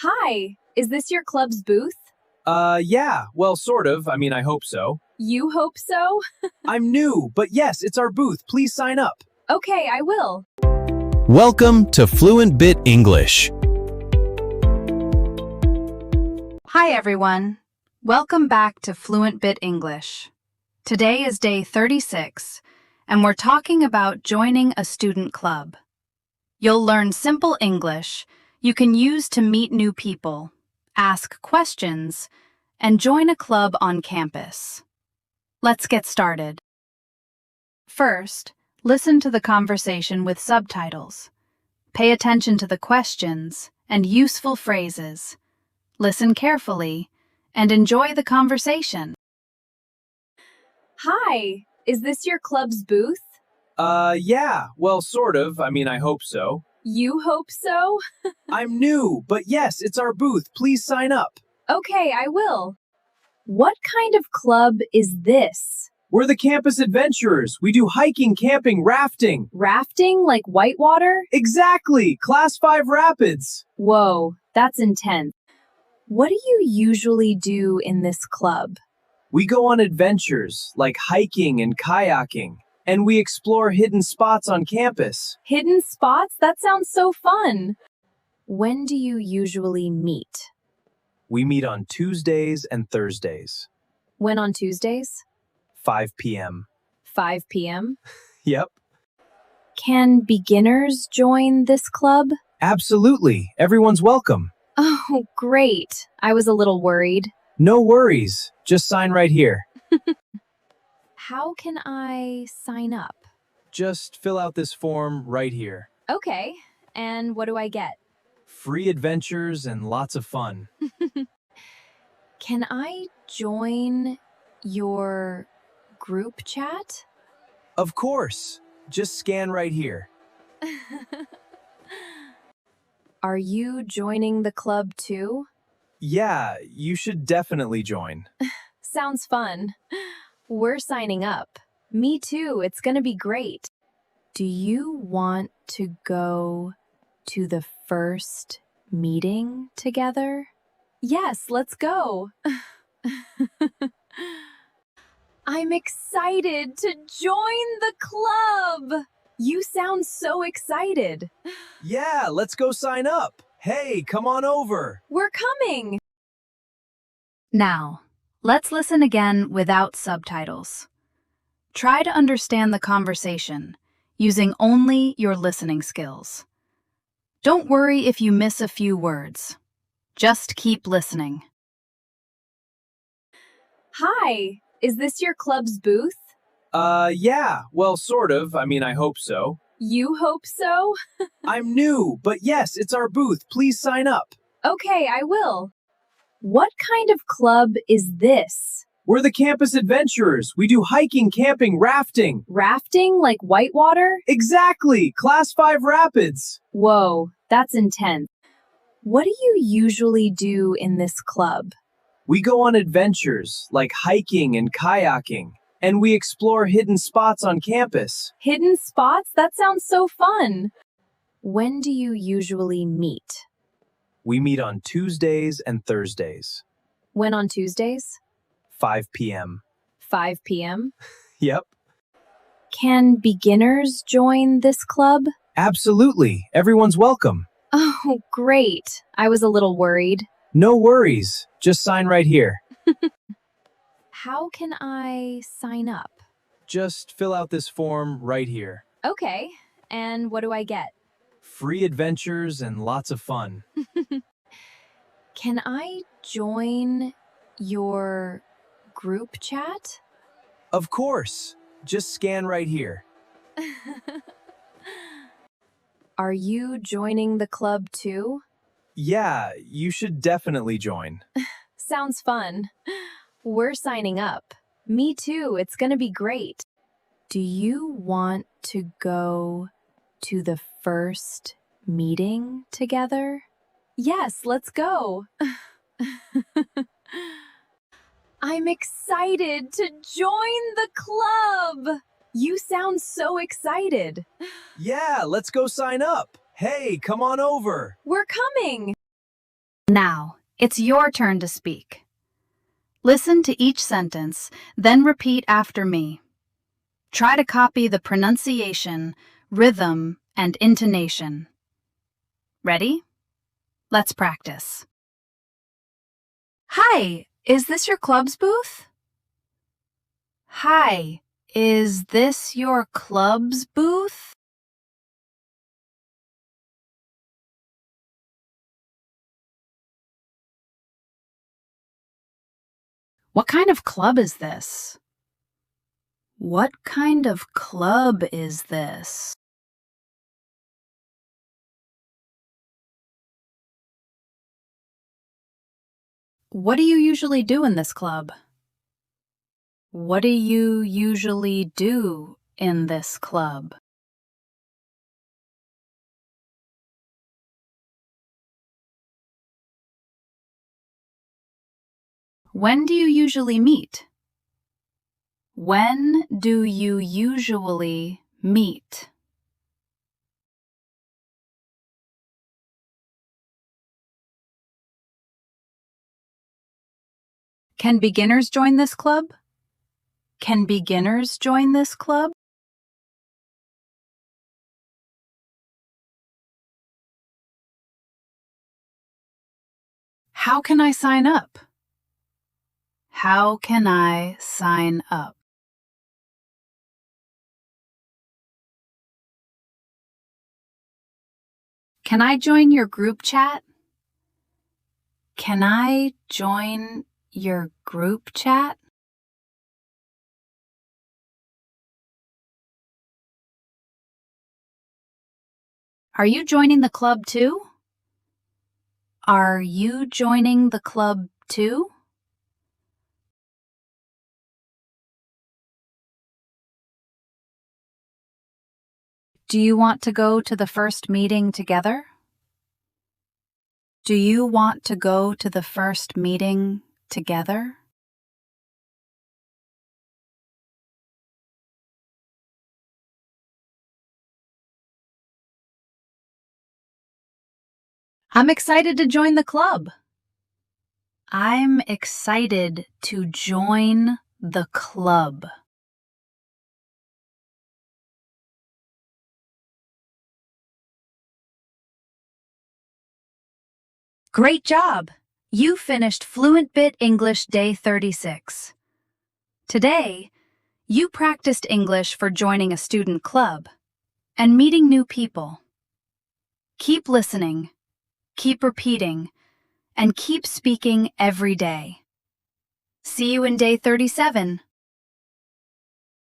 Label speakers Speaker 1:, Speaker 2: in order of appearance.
Speaker 1: Hi, is this your club's booth?
Speaker 2: Yeah, well, sort of. I mean, I hope so.
Speaker 1: You hope so?
Speaker 2: I'm new, but yes, it's our booth. Please sign up.
Speaker 1: Okay, I will.
Speaker 3: Welcome to FluentBit English.
Speaker 4: Hi everyone. Welcome back to FluentBit English. Today is day 36, and we're talking about joining a student club. You'll learn simple English you can use to meet new people, ask questions, and join a club on campus. Let's get started. First, listen to the conversation with subtitles. Pay attention to the questions and useful phrases. Listen carefully and enjoy the conversation.
Speaker 1: Hi, is this your club's booth?
Speaker 2: Yeah, well, sort of. I mean, I hope so.
Speaker 1: You hope so?
Speaker 2: I'm new, but yes, it's our booth. Please sign up.
Speaker 1: Okay, I will. What kind of club is this?
Speaker 2: We're the campus adventurers. We do hiking, camping, rafting.
Speaker 1: Rafting like whitewater?
Speaker 2: Exactly, Class 5 rapids.
Speaker 1: Whoa, that's intense. What do you usually do in this club?
Speaker 2: We go on adventures like hiking and kayaking, and we explore hidden spots on campus.
Speaker 1: Hidden spots? That sounds so fun. When do you usually meet?
Speaker 2: We meet on Tuesdays and Thursdays,
Speaker 1: When on Tuesdays?
Speaker 2: 5 p.m.
Speaker 1: 5 p.m.?
Speaker 2: Yep.
Speaker 1: Can beginners join this club?
Speaker 2: Absolutely. Everyone's welcome.
Speaker 1: Oh, great. I was a little worried.
Speaker 2: No worries. Just sign right here.
Speaker 1: How can I sign up?
Speaker 2: Just fill out this form right here.
Speaker 1: Okay, and what do I get?
Speaker 2: Free adventures and lots of fun.
Speaker 1: Can I join your group chat?
Speaker 2: Of course. Just scan right here.
Speaker 1: Are you joining the club too?
Speaker 2: Yeah, you should definitely join.
Speaker 1: Sounds fun. We're signing up. Me too, it's gonna be great. Do you want to go to the first meeting together? Yes, let's go. I'm excited to join the club. You sound so excited.
Speaker 2: Yeah, let's go sign up. Hey, come on over.
Speaker 1: We're coming.
Speaker 4: Now, let's listen again without subtitles. Try to understand the conversation using only your listening skills. Don't worry if you miss a few words. Just keep listening.
Speaker 1: Hi, is this your club's booth?
Speaker 2: Yeah, well, sort of. I mean, I hope so.
Speaker 1: You hope so?
Speaker 2: I'm new, but yes, it's our booth. Please sign up.
Speaker 1: Okay, I will. What kind of club is this?
Speaker 2: We're the campus adventurers. We do hiking, camping, rafting.
Speaker 1: Rafting like whitewater?
Speaker 2: Exactly, Class 5 rapids.
Speaker 1: Whoa, that's intense. What do you usually do in this club?
Speaker 2: We go on adventures like hiking and kayaking, and we explore hidden spots on campus.
Speaker 1: Hidden spots? That sounds so fun. When do you usually meet?
Speaker 2: We meet on Tuesdays and Thursdays,
Speaker 1: When on Tuesdays?
Speaker 2: 5 p.m.
Speaker 1: 5 p.m.?
Speaker 2: Yep.
Speaker 1: Can beginners join this club?
Speaker 2: Absolutely. Everyone's welcome.
Speaker 1: Oh, great. I was a little worried.
Speaker 2: No worries. Just sign right here.
Speaker 1: How can I sign up?
Speaker 2: Just fill out this form right here.
Speaker 1: Okay, and what do I get?
Speaker 2: Free adventures and lots of fun.
Speaker 1: Can I join your group chat?
Speaker 2: Of course. Just scan right here.
Speaker 1: Are you joining the club too?
Speaker 2: Yeah, you should definitely join.
Speaker 1: Sounds fun. We're signing up. Me too, it's gonna be great. Do you want to go to the first meeting together? Yes, let's go. I'm excited to join the club. You sound so excited.
Speaker 2: Yeah, let's go sign up. Hey, come on over.
Speaker 1: We're coming.
Speaker 4: Now, it's your turn to speak. Listen to each sentence, then repeat after me. Try to copy the pronunciation, rhythm, and intonation. Ready? Let's practice. Hi, is this your club's booth? Hi, is this your club's booth? What kind of club is this? What kind of club is this? What do you usually do in this club? What do you usually do in this club? When do you usually meet? When do you usually meet? Can beginners join this club? Can beginners join this club? How can I sign up? How can I sign up? Can I join your group chat? Can I join your group chat? Are you joining the club too? Are you joining the club too? Do you want to go to the first meeting together? Do you want to go to the first meeting together? I'm excited to join the club. I'm excited to join the club. Great job! You finished FluentBit English Day 36. Today, you practiced English for joining a student club and meeting new people. Keep listening, keep repeating, and keep speaking every day. See you in Day 37.